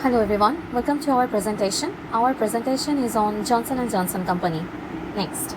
Hello everyone, welcome to our presentation. Our presentation is on Johnson & Johnson company. Next.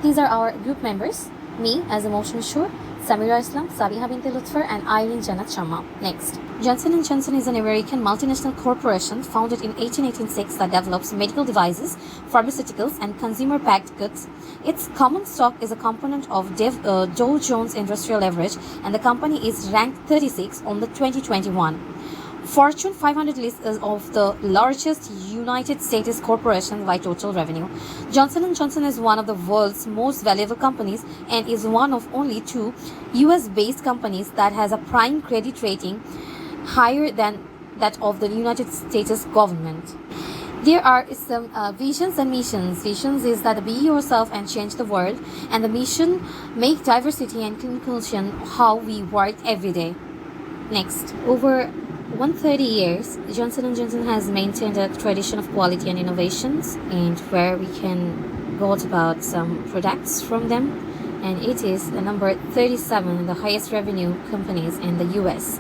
These are our group members, me as Emotion Shur, Samira Islam, Sabiha Binti Lutfer and Irene Jannat Sharma. Next. Johnson & Johnson is an American multinational corporation founded in 1886 that develops medical devices, pharmaceuticals and consumer packaged goods. Its common stock is a component of Dow Jones Industrial Average and the company is ranked 36 on the 2021 Fortune 500 list of the largest United States corporations by total revenue. Johnson & Johnson is one of the world's most valuable companies and is one of only two US-based companies that has a prime credit rating higher than that of the United States government. There are some visions and missions. Visions is that be yourself and change the world, and the mission make diversity and inclusion how we work every day. Next, over 130 years, Johnson & Johnson has maintained a tradition of quality and innovations, and where we can go about some products from them, and it is the number 37 the highest revenue companies in the US.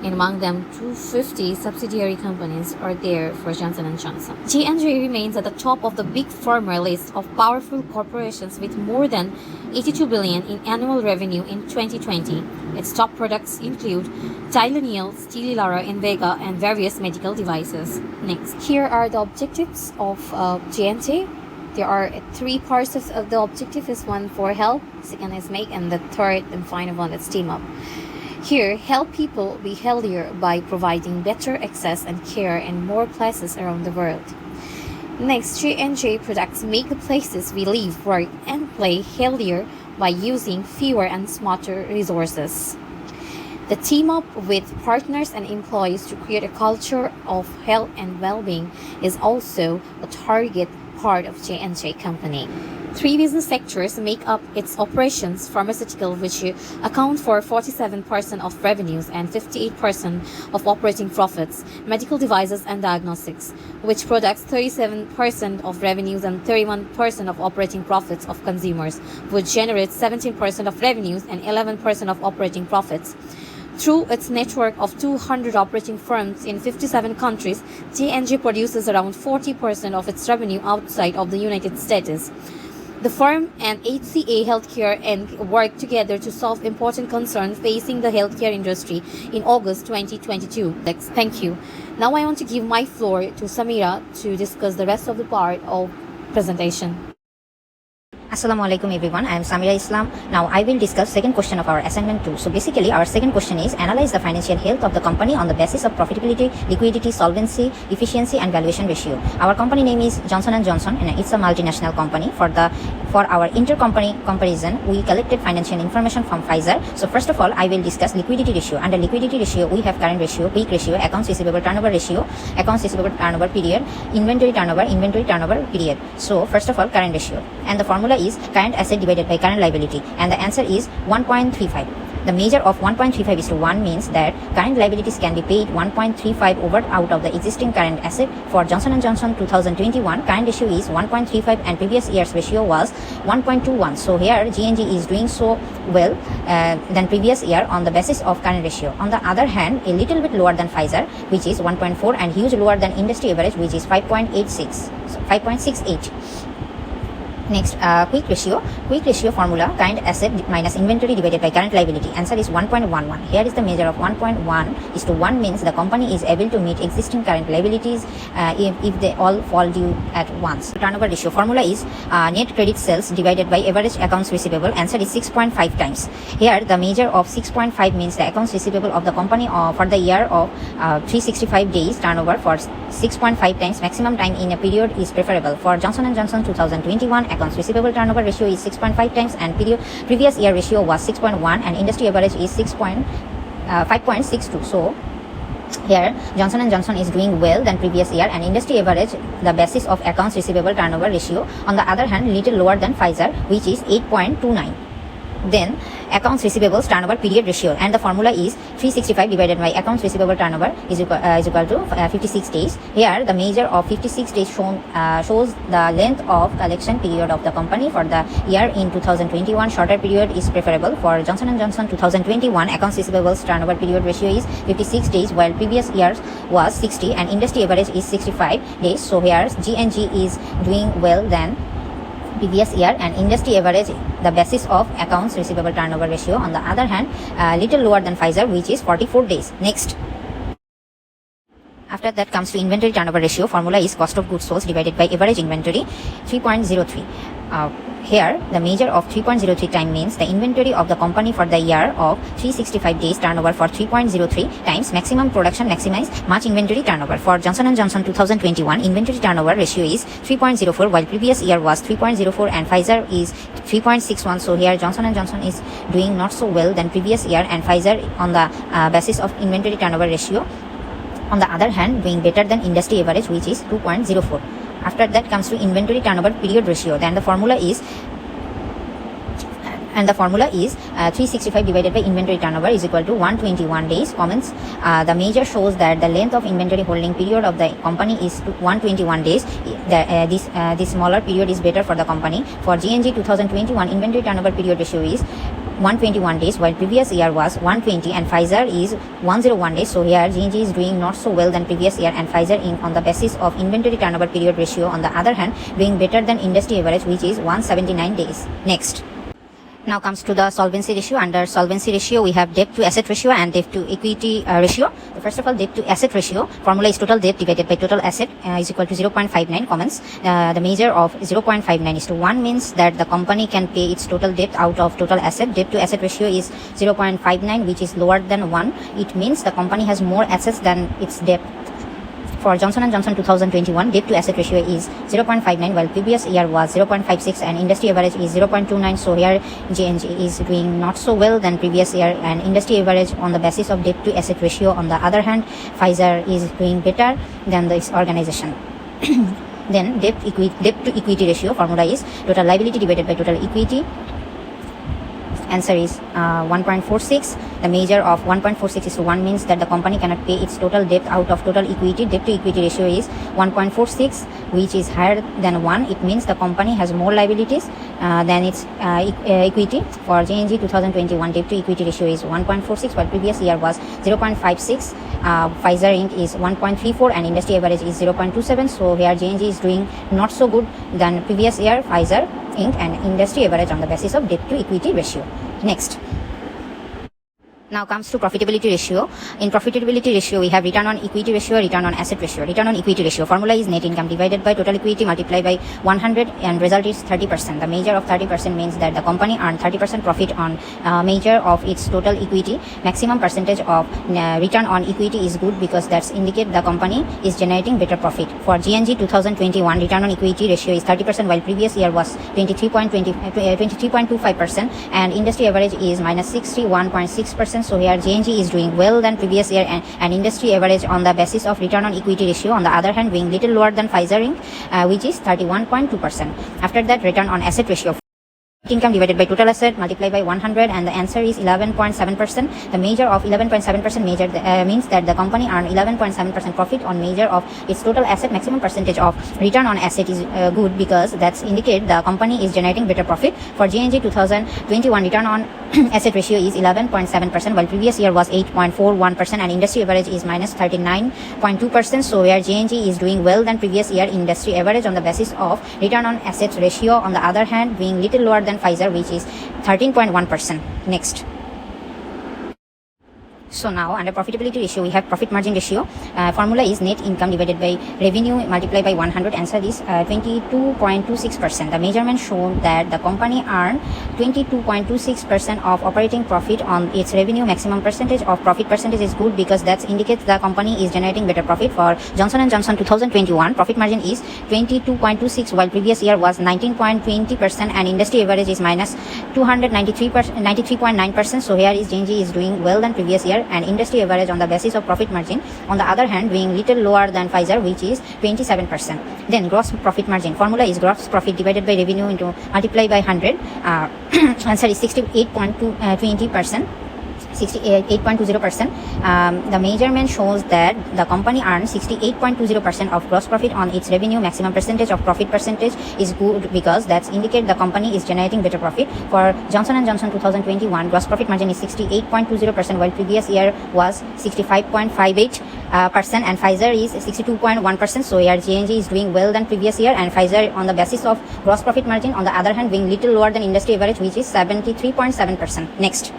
And among them, 250 subsidiary companies are there for Johnson & Johnson. J&J remains at the top of the big pharma list of powerful corporations with more than 82 billion in annual revenue in 2020. Its top products include Tylenol, Stelara, Invega, and various medical devices. Next, here are the objectives of J&J. There are three parts of the objective. Is one for health, second is make, and the third and final one is team up. Here, help people be healthier by providing better access and care in more places around the world. Next, J&J products make the places we live, work, and play healthier by using fewer and smarter resources. The team up with partners and employees to create a culture of health and well-being is also a target part of J&J company. Three business sectors make up its operations: pharmaceutical, which account for 47% of revenues and 58% of operating profits; medical devices and diagnostics, which products 37% of revenues and 31% of operating profits of consumers, which generates 17% of revenues and 11% of operating profits. Through its network of 200 operating firms in 57 countries, J&J produces around 40% of its revenue outside of the United States. The firm and HCA Healthcare Inc. worked together to solve important concerns facing the healthcare industry in August 2022. Thank you. Now I want to give my floor to Samira to discuss the rest of the part of presentation. Assalamu alaikum everyone, I am Samira Islam. Now I will discuss second question of our assignment 2. So basically our second question is analyze the financial health of the company on the basis of profitability, liquidity, solvency, efficiency and valuation ratio. Our company name is Johnson & Johnson and it's a multinational company. For our intercompany comparison, we collected financial information from Pfizer. So first of all, I will discuss liquidity ratio. Under liquidity ratio, we have current ratio, quick ratio, accounts receivable turnover ratio, accounts receivable turnover period, inventory turnover period. So first of all, current ratio. And the formula is current asset divided by current liability, and the answer is 1.35. The measure of 1.35:1 means that current liabilities can be paid 1.35 over out of the existing current asset. For Johnson & Johnson 2021, current ratio is 1.35 and previous year's ratio was 1.21. So here J&J is doing so well than previous year on the basis of current ratio. On the other hand, a little bit lower than Pfizer, which is 1.4, and huge lower than industry average, which is 5.68. Next, quick ratio. Quick ratio formula, current asset minus inventory divided by current liability. Answer is 1.11. Here is the measure of 1.1:1 means the company is able to meet existing current liabilities if they all fall due at once. Turnover ratio formula is net credit sales divided by average accounts receivable. Answer is 6.5 times. Here the measure of 6.5 means the accounts receivable of the company for the year of 365 days turnover for 6.5 times. Maximum time in a period is preferable. For Johnson & Johnson 2021, accounts receivable turnover ratio is 6.5 times and previous year ratio was 6.1 and industry average is 5.62. So here Johnson & Johnson is doing well than previous year and industry average the basis of accounts receivable turnover ratio. On the other hand, little lower than Pfizer, which is 8.29. Then accounts receivables turnover period ratio, and the formula is 365 divided by accounts receivable turnover is equal to 56 days. Here the measure of 56 days shows the length of collection period of the company for the year in 2021. Shorter period is preferable. For Johnson & Johnson 2021 accounts receivables turnover period ratio is 56 days, while previous years was 60, and industry average is 65 days. So here G&G is doing well than previous year, and industry average, the basis of accounts receivable turnover ratio, on the other hand, little lower than Pfizer, which is 44 days. Next. After that comes to inventory turnover ratio. Formula is cost of goods sold divided by average inventory, 3.03. Here, the measure of 3.03 time means the inventory of the company for the year of 365 days turnover for 3.03 times maximum production maximize March inventory turnover. For Johnson & Johnson 2021, inventory turnover ratio is 3.04, while previous year was 3.04, and Pfizer is 3.61. So here Johnson & Johnson is doing not so well than previous year, and Pfizer on the basis of inventory turnover ratio, on the other hand, doing better than industry average, which is 2.04. After that comes to inventory turnover period ratio. Then the formula is 365 divided by inventory turnover is equal to 121 days. Comments. The measure shows that the length of inventory holding period of the company is 121 days. This smaller period is better for the company. For G&G 2021 inventory turnover period ratio is 121 days, while previous year was 120, and Pfizer is 101 days. So here G&G is doing not so well than previous year, and Pfizer Inc. on the basis of inventory turnover period ratio, on the other hand, doing better than industry average, which is 179 days. Next. Now comes to the solvency ratio. Under solvency ratio, we have debt to asset ratio and debt to equity ratio. So first of all, debt to asset ratio formula is total debt divided by total asset is equal to 0.59. Comments. The measure of 0.59 is to 1 means that the company can pay its total debt out of total asset. Debt to asset ratio is 0.59, which is lower than 1. It means the company has more assets than its debt. For Johnson & Johnson 2021, debt to asset ratio is 0.59, while previous year was 0.56, and industry average is 0.29. So here G&G is doing not so well than previous year, and industry average on the basis of debt to asset ratio. On the other hand, Pfizer is doing better than this organization. Then debt to equity ratio formula is total liability divided by total equity. Answer is 1.46. The measure of 1.46 is to 1 means that the company cannot pay its total debt out of total equity. Debt to equity ratio is 1.46, which is higher than 1. It means the company has more liabilities than its equity. For G&G 2021, debt to equity ratio is 1.46, while previous year was 0.56. Pfizer Inc. is 1.34, and industry average is 0.27. So here G&G is doing not so good than previous year Pfizer Inc. and industry average on the basis of debt to equity ratio. Next. Now comes to profitability ratio. In profitability ratio, we have return on equity ratio, return on asset ratio. Return on equity ratio formula is net income divided by total equity multiplied by 100, and result is 30%. The measure of 30% means that the company earned 30% profit on measure of its total equity. Maximum percentage of return on equity is good because that's indicate the company is generating better profit. For G&G 2021, return on equity ratio is 30%, while previous year was 23.25%, and industry average is minus 61.6%. So here G&G is doing well than previous year, and industry average on the basis of return on equity ratio, on the other hand, being little lower than Pfizer Inc., which is 31.2%. After that, return on asset ratio. Income divided by total asset multiplied by 100, and the answer is 11.7%. The measure of 11.7% means that the company earned 11.7% profit on measure of its total asset. Maximum percentage of return on asset is good because that's indicate the company is generating better profit. For G&G 2021, return on asset ratio is 11.7%, while previous year was 8.41%, and industry average is minus 39.2%. So where G&G is doing well than previous year industry average on the basis of return on assets ratio, on the other hand, being little lower than Pfizer, which is 13.1%. Next. So now under profitability ratio, we have profit margin ratio. Formula is net income divided by revenue multiplied by 100. Answer is 22.26%. The measurement shown that the company earned 22.26% of operating profit on its revenue. Maximum percentage of profit percentage is good because that indicates the company is generating better profit. For Johnson & Johnson 2021, profit margin is 22.26, while previous year was 19.20%, and industry average is minus 93.9%. So here is G&G is doing well than previous year, Pfizer and industry average on the basis of profit margin. On the other hand, being little lower than Pfizer, which is 27%. Then gross profit margin formula is gross profit divided by revenue into multiply by 100. Answer is 68.20%. 68.20%. The measurement shows that the company earned 68.20% of gross profit on its revenue. Maximum percentage of profit percentage is good because that's indicate the company is generating better profit. For Johnson & Johnson 2021, gross profit margin is 68.20%, while previous year was 65.58%, and Pfizer is 62.1%. So here J&J is doing well than previous year, and Pfizer on the basis of gross profit margin, on the other hand, being little lower than industry average, which is 73.7%. Next.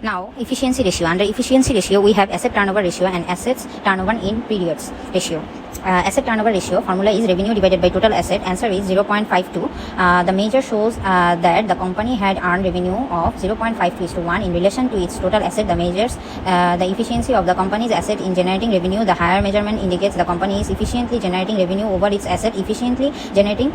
Now, efficiency ratio. Under efficiency ratio, we have asset turnover ratio and assets turnover in periods ratio. Asset turnover ratio formula is revenue divided by total asset. Answer is 0.52. The measure shows that the company had earned revenue of 0.52:1 in relation to its total asset. The measures the efficiency of the company's asset in generating revenue. The higher measurement indicates the company is efficiently generating revenue over its asset. Efficiently generating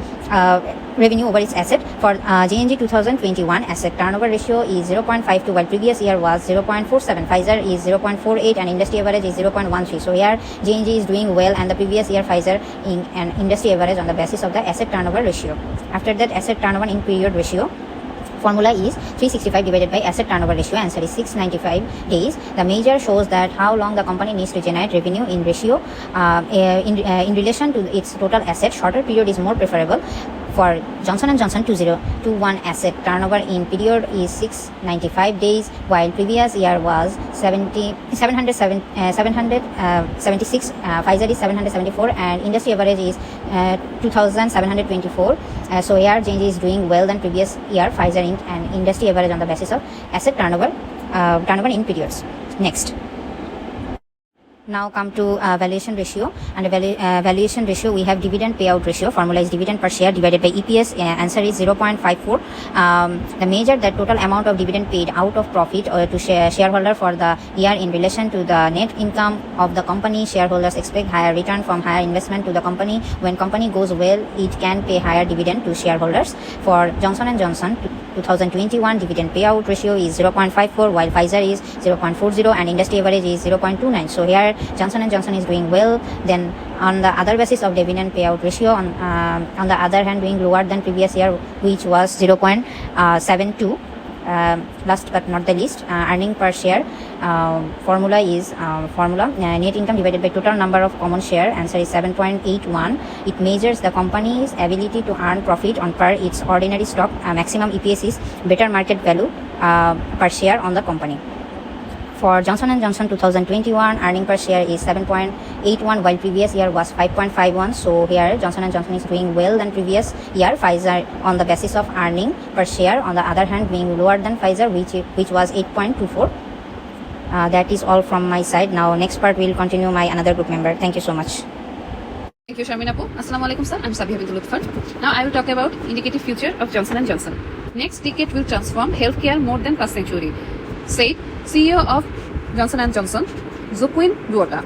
revenue over its asset. For J&J 2021, asset turnover ratio is 0.52, while previous year was 0.47. Pfizer is 0.48 and industry average is 0.13. So here J&J is doing well, and the previous year Pfizer in an industry average on the basis of the asset turnover ratio. After that, asset turnover in period ratio formula is 365 divided by asset turnover ratio. Answer is 695 days. The measure shows that how long the company needs to generate revenue in ratio in relation to its total asset. Shorter period is more preferable. For Johnson & Johnson 2021, asset turnover in period is 695 days, while previous year was 776. Pfizer is 774, and industry average is 2,724. So here J&J is doing well than previous year. Pfizer and industry average on the basis of asset turnover in periods. Next. Now come to valuation ratio. Under valuation ratio, we have dividend payout ratio. Formula is dividend per share divided by EPS. Answer is 0.54. The measure that total amount of dividend paid out of profit to shareholder for the year in relation to the net income of the company. Shareholders expect higher return from higher investment to the company. When company goes well, it can pay higher dividend to shareholders. For Johnson & Johnson 2021, dividend payout ratio is 0.54, while Pfizer is 0.40 and industry average is 0.29. So here Johnson & Johnson is doing well. Then on the other basis of dividend payout ratio, on the other hand, doing lower than previous year, which was 0.72. Last but not the least, earning per share formula is net income divided by total number of common share. Answer is 7.81. It measures the company's ability to earn profit on per its ordinary stock. Maximum EPS is better market value per share on the company. For Johnson & Johnson 2021, earning per share is 7.81, while previous year was 5.51. So here Johnson & Johnson is doing well than previous year. Pfizer on the basis of earning per share, on the other hand, being lower than Pfizer, which was 8.24. That is all from my side. Now next part will continue my another group member. Thank you so much. Thank you, Sharmin Apu. Assalamu alaikum, sir. I'm Sabiha Bintu Lutfar. Now I will talk about indicative future of Johnson & Johnson. Next decade will transform healthcare more than past century, said CEO of Johnson & Johnson, Joaquin Duoda.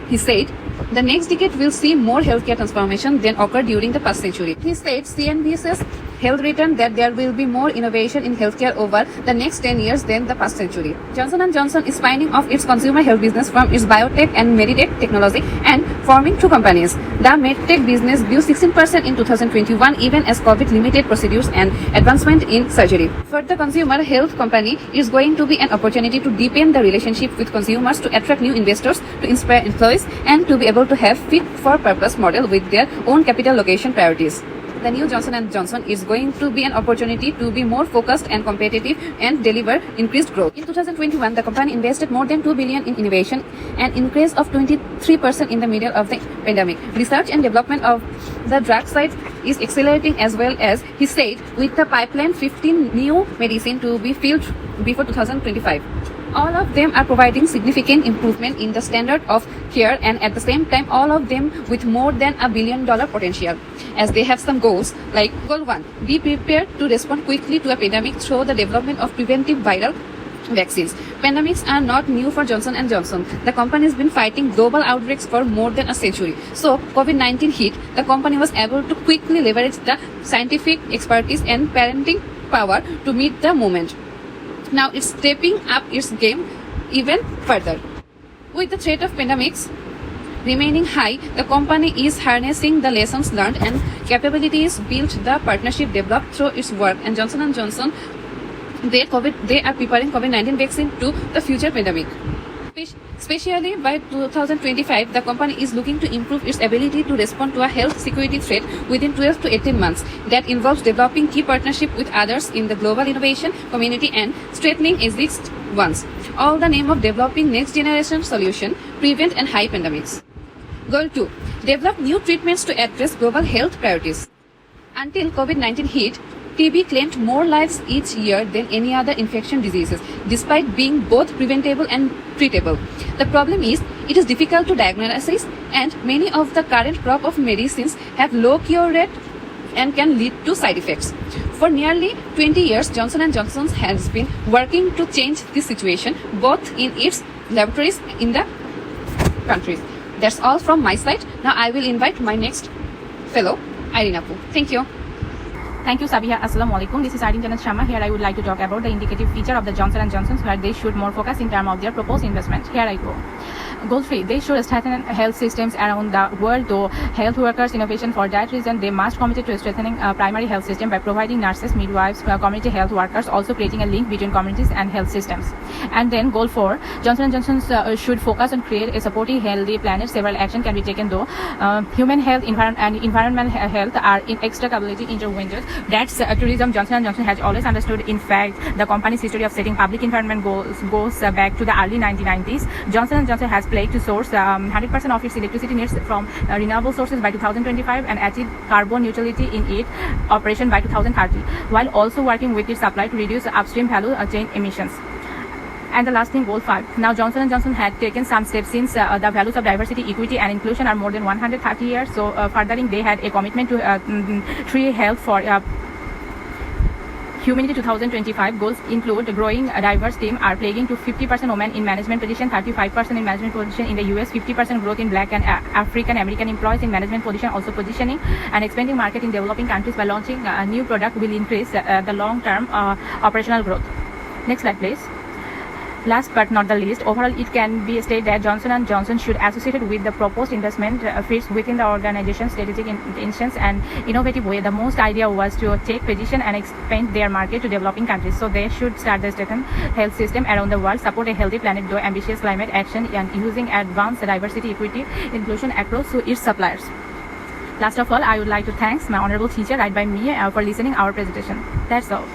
He said, the next decade will see more healthcare transformation than occurred during the past century. He said CNBC's Health written that there will be more innovation in healthcare over the next 10 years than the past century. Johnson & Johnson is spinning off its consumer health business from its biotech and meditech technology and forming two companies. The medtech business grew 16% in 2021 even as COVID limited procedures and advancement in surgery. For the consumer health company, it is going to be an opportunity to deepen the relationship with consumers, to attract new investors, to inspire employees, and to be able to have fit-for-purpose model with their own capital allocation priorities. The new Johnson & Johnson is going to be an opportunity to be more focused and competitive and deliver increased growth. In 2021, the company invested more than $2 billion in innovation, an increase of 23% in the middle of the pandemic. Research and development of the drug side is accelerating as well as, he said, with the pipeline 15 new medicine to be filled before 2025. All of them are providing significant improvement in the standard of care, and at the same time all of them with more than $1 billion potential, as they have some goals like goal 1, be prepared to respond quickly to a pandemic through the development of preventive viral vaccines. Pandemics are not new for Johnson & Johnson. The company has been fighting global outbreaks for more than a century. So COVID-19 hit, the company was able to quickly leverage the scientific expertise and parenting power to meet the moment. Now it's stepping up its game even further. With the threat of pandemics remaining high, the company is harnessing the lessons learned and capabilities built, the partnership developed through its work, and Johnson & Johnson, they are preparing COVID-19 vaccine to the future pandemic. Especially by 2025, the company is looking to improve its ability to respond to a health security threat within 12 to 18 months. That involves developing key partnership with others in the global innovation community and strengthening existing ones. All the name of developing next generation solution, prevent and high pandemics. Goal 2. Develop new treatments to address global health priorities. Until COVID-19 hit, TB claimed more lives each year than any other infection diseases, despite being both preventable and treatable. The problem is, it is difficult to diagnose, and many of the current crop of medicines have low cure rate and can lead to side effects. For nearly 20 years, Johnson & Johnson has been working to change this situation, both in its laboratories in the countries. That's all from my side. Now I will invite my next fellow, Irene Apu. Thank you. Thank you, Sabiha. Assalamu alaikum. This is Irene Janat Sharma. Here I would like to talk about the indicative feature of the Johnson & Johnson where they should more focus in terms of their proposed investment. Here I go. Goal 3. They should strengthen health systems around the world. To health workers' innovation for that reason, they must commit to strengthening primary health system by providing nurses, midwives, community health workers, also creating a link between communities and health systems. And then Goal 4. Johnson & Johnson should focus on create a supporting healthy planet. Several actions can be taken though. Human health and environmental health are inextricably intertwined. That's tourism. Johnson & Johnson has always understood. In fact, the company's history of setting public environment goes back to the early 1990s. Johnson & Johnson has pledged to source 100% of its electricity needs from renewable sources by 2025 and achieve carbon neutrality in its operation by 2030, while also working with its supply to reduce upstream value chain emissions. And the last thing, Goal 5. Now, Johnson & Johnson had taken some steps since the values of diversity, equity, and inclusion are more than 130 years. So, furthering, they had a commitment to tree health for Humanity 2025 goals include growing a diverse team are pledging to 50% women in management position, 35% in management position in the US, 50% growth in Black and African American employees in management position, also positioning and expanding market in developing countries by launching a new product will increase the long-term operational growth. Next slide, please. Last but not the least, overall it can be stated that Johnson & Johnson should associate with the proposed investment fits within the organization's strategic intentions and innovative way. The most idea was to take position and expand their market to developing countries. So they should start the strengthen health system around the world, support a healthy planet, do ambitious climate action, and using advanced diversity, equity, inclusion across to its suppliers. Last of all, I would like to thank my honorable teacher right by me for listening our presentation. That's all.